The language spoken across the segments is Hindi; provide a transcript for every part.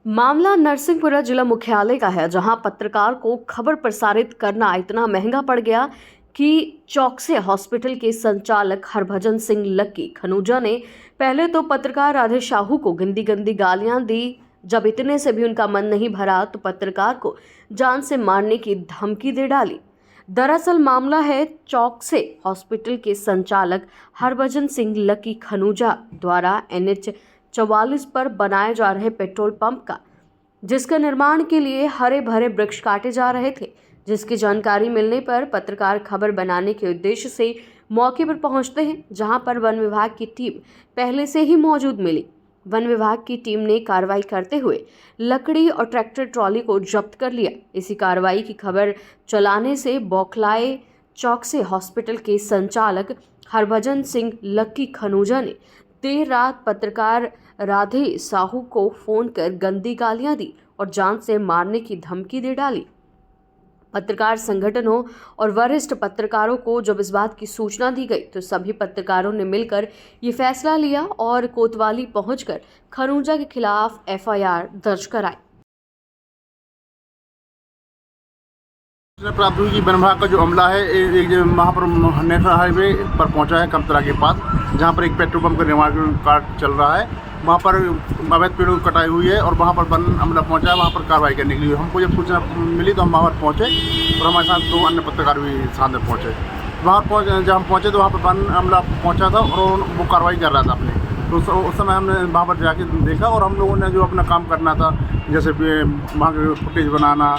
मामला नरसिंहपुरा जिला मुख्यालय का है, जहां पत्रकार को खबर प्रसारित करना इतना महंगा पड़ गया कि चौकसे हॉस्पिटल के संचालक हरभजन सिंह लक्की खनूजा ने पहले तो पत्रकार राधे साहू को गंदी गंदी गालियां दी। जब इतने से भी उनका मन नहीं भरा तो पत्रकार को जान से मारने की धमकी दे डाली। दरअसल मामला है चौकसे हॉस्पिटल के संचालक हरभजन सिंह लक्की खनूजा द्वारा NH 44 पर बनाए जा रहे पेट्रोल पंप का, जिसका निर्माण के लिए हरे भरे वृक्ष काटे जा रहे थे। जिसकी जानकारी मिलने पर पत्रकार खबर बनाने के उद्देश्य से मौके पर पहुंचते हैं, जहां पर वन विभाग की टीम पहले से ही मौजूद मिली। वन विभाग की टीम ने कार्रवाई करते हुए लकड़ी और ट्रैक्टर ट्रॉली को जब्त कर लिया। इसी कार्रवाई की खबर चलाने से बौखलाए चौकसे हॉस्पिटल के संचालक हरभजन सिंह लक्की खनूजा ने देर रात पत्रकार राधे साहू को फोन कर गंदी गालियां दी और जान से मारने की धमकी दे डाली। पत्रकार संगठनों और वरिष्ठ पत्रकारों को जब इस बात की सूचना दी गई तो सभी पत्रकारों ने मिलकर ये फैसला लिया और कोतवाली पहुंचकर खनूजा के खिलाफ FIR दर्ज कराई। प्राप्त हुई कि वन विभाग का जो अमला है एक वहाँ पर नेशनल हाईवे पर पहुंचा है कमतरा के पास, जहाँ पर एक पेट्रोल पंप का निर्माण कार्य चल रहा है। वहाँ पर अवैध पेड़ों की कटाई हुई है और वहाँ पर वन अमला पहुंचा है वहाँ पर कार्रवाई करने के लिए। हमको जब सूचना मिली तो हम वहाँ पर पहुँचे और हमारे साथ 2 अन्य पत्रकार भी साथ में पहुँचे। वहाँ पर जब हम पहुँचे तो वहाँ पर वन अमला पहुँचा था और वो कार्रवाई कर रहा था अपने। तो उस समय हमने वहाँ पर जाके देखा और हम लोगों ने जो अपना काम करना था, जैसे वहाँ के फुटेज बनाना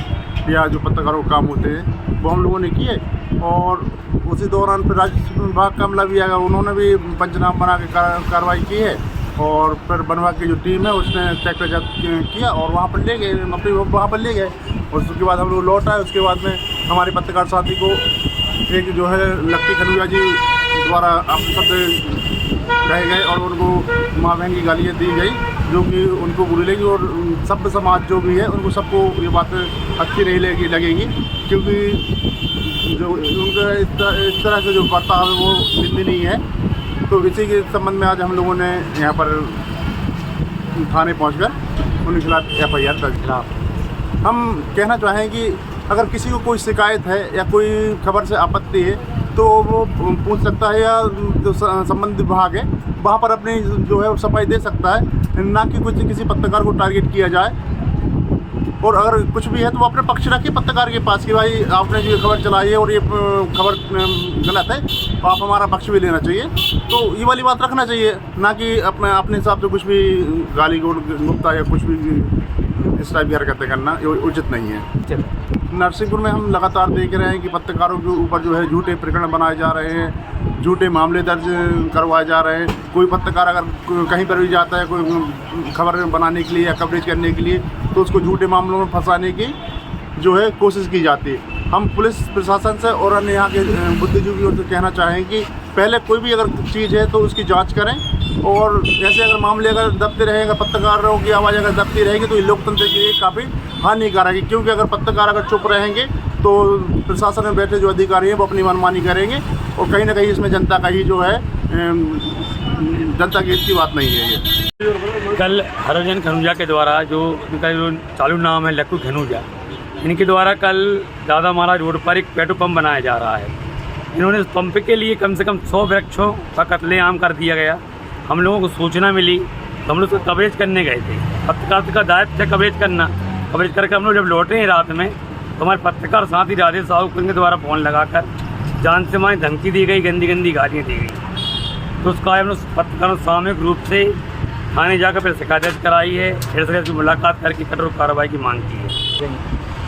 या जो पत्रकारों के काम होते हैं वो हम लोगों ने किए। और उसी दौरान फिर राजस्व विभाग का अमला भी आया, उन्होंने भी पंचनामा बना के कार्रवाई की है। और फिर वन विभाग की जो टीम है उसने ट्रैक्टर जब्त किया और वहाँ पर ले गए, अपने वहाँ पर ले गए। और उसके बाद हम लोग लौट आए। उसके बाद में हमारे पत्रकार साथी को एक जो है लक्की खनूजा जी द्वारा अपने शब्द कहे गए और उनको माँ बहन की गालियाँ दी गई, जो कि उनको बुरी लगी। और सभ्य समाज जो भी है उनको सबको ये बात अच्छी नहीं लगेगी, क्योंकि जो उनका इस तरह से जो बर्ताव है वो निंदनीय है। तो इसी के संबंध में आज हम लोगों ने यहाँ पर थाने पहुँचकर उनके खिलाफ FIR दर्ज किया। हम कहना चाहें कि अगर किसी को कोई शिकायत है या कोई खबर से आपत्ति है तो वो पूछ सकता है, या जो संबंधित विभाग है वहाँ पर अपनी जो है सफाई दे सकता है, ना कि कुछ किसी पत्रकार को टारगेट किया जाए। और अगर कुछ भी है तो वो अपने पक्ष रखिए पत्रकार के पास कि भाई आपने जो खबर चलाई है और ये खबर गलत है, तो आप हमारा पक्ष भी लेना चाहिए। तो ये वाली बात रखना चाहिए, ना कि अपने हिसाब से कुछ भी गाली गुप्ता या कुछ भी इस टाइप की हरकतें करना उचित नहीं है। नरसिंहपुर में हम लगातार देख रहे हैं कि पत्रकारों के ऊपर जो है झूठे प्रकरण बनाए जा रहे हैं, झूठे मामले दर्ज करवाए जा रहे हैं। कोई पत्रकार अगर कहीं पर भी जाता है कोई खबर बनाने के लिए या कवरेज करने के लिए, तो उसको झूठे मामलों में फंसाने की जो है कोशिश की जाती है। हम पुलिस प्रशासन से और अन्य यहाँ के बुद्धिजीवियों से कहना चाहें कि पहले कोई भी अगर चीज़ है तो उसकी जांच करें। और ऐसे अगर मामले अगर दबते रहेंगे, पत्रकारों की आवाज़ अगर दबती रहेगी तो ये लोकतंत्र के लिए काफ़ी हानिकारक है। क्योंकि अगर पत्रकार अगर चुप रहेंगे तो प्रशासन में बैठे जो अधिकारी हैं वो अपनी मनमानी करेंगे और कहीं ना कहीं इसमें जनता का ही जो है जनता की इसकी बात नहीं है। ये कल हरभजन खनूजा के द्वारा जो उनका जो चालू नाम है लक्की खनूजा, इनके द्वारा कल दादा महाराज रोड पर एक पेट्रोल पंप बनाया जा रहा है। इन्होंने उस पंप के लिए कम से कम 100 वृक्षों का कत्लेआम कर दिया गया। हम लोगों को सूचना मिली तो हम लोग उसको कवरेज करने गए थे। पत्रकार का दायित्व है कवरेज करना। कवरेज करके हम लोग जब लौटे हैं रात में तो हमारे पत्रकार साथी राधे साहू के द्वारा फ़ोन लगाकर जान से मारने धमकी दी गई, गंदी गंदी गालियाँ दी गई। तो उसका हम लोग पत्रकारों सामूहिक रूप से थाने जाकर फिर शिकायत दर्ज कराई है। फिर से मुलाकात करके कठोर कार्रवाई की मांग की है।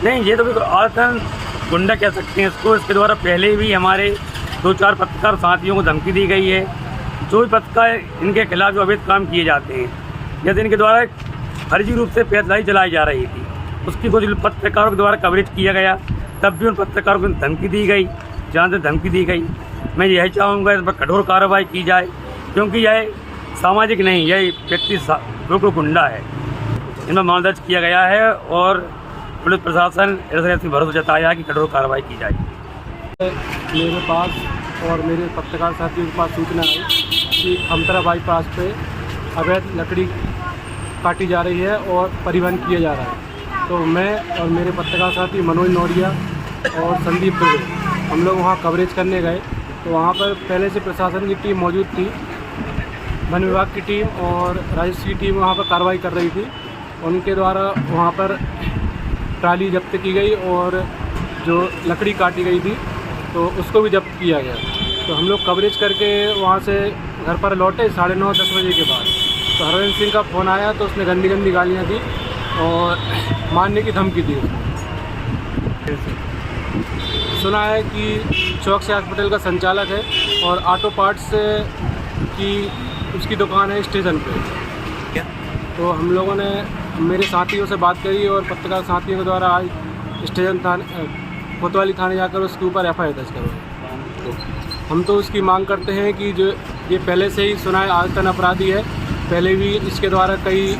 नहीं, ये तो आतन गुंडा कह सकते हैं इसको। इसके द्वारा पहले भी हमारे 2-4 पत्रकार साथियों को धमकी दी गई है। जो भी पत्रकार इनके खिलाफ जो अवैध काम किए जाते हैं, जैसे इनके द्वारा फर्जी रूप से पैदलाई चलाई जा रही थी, उसकी कुछ पत्रकारों के द्वारा कवरेज किया गया, तब भी उन पत्रकारों को धमकी दी गई, जहाँ से धमकी दी गई। मैं यही चाहूँगा इस पर कठोर कार्रवाई की जाए, क्योंकि यह सामाजिक नहीं, यह व्यक्ति बिल्कुल गुंडा है। इनमें मामला दर्ज किया गया है और पुलिस प्रशासन ऐसे भरोसा जताया है कि कठोर कार्रवाई की जाए। मेरे पास और मेरे पत्रकार साथियों के पास सूचना आई कि कमतरा बाईपास पे अवैध लकड़ी काटी जा रही है और परिवहन किया जा रहा है। तो मैं और मेरे पत्रकार साथी मनोज नौरिया और संदीप दुबे हम लोग वहाँ कवरेज करने गए। तो वहाँ पर पहले से प्रशासन की टीम मौजूद थी, वन विभाग की टीम और राजस्व की टीम वहाँ पर कार्रवाई कर रही थी। उनके द्वारा वहाँ पर ट्राली जब्त की गई और जो लकड़ी काटी गई थी तो उसको भी जब्त किया गया। तो हम लोग कवरेज करके वहाँ से घर पर लौटे 9:30-10 बजे के बाद। तो हरभजन सिंह का फ़ोन आया तो उसने गंदी गंदी गालियाँ दी और मारने की धमकी दी। सुना है कि चौकसी हॉस्पिटल का संचालक है और ऑटो पार्ट्स की उसकी दुकान है स्टेशन पे। तो हम लोगों ने मेरे साथियों से बात करी और पत्रकार साथियों के द्वारा आज स्टेशन थाने कोतवाली थाने जाकर उसके ऊपर FIR दर्ज करवाई। तो हम तो उसकी मांग करते हैं कि जो ये पहले से ही सुना है आदतन अपराधी है, पहले भी इसके द्वारा कई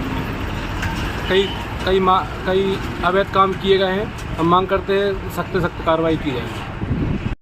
अवैध काम किए गए हैं। हम मांग करते हैं सख्त से सख्त कार्रवाई की जाए।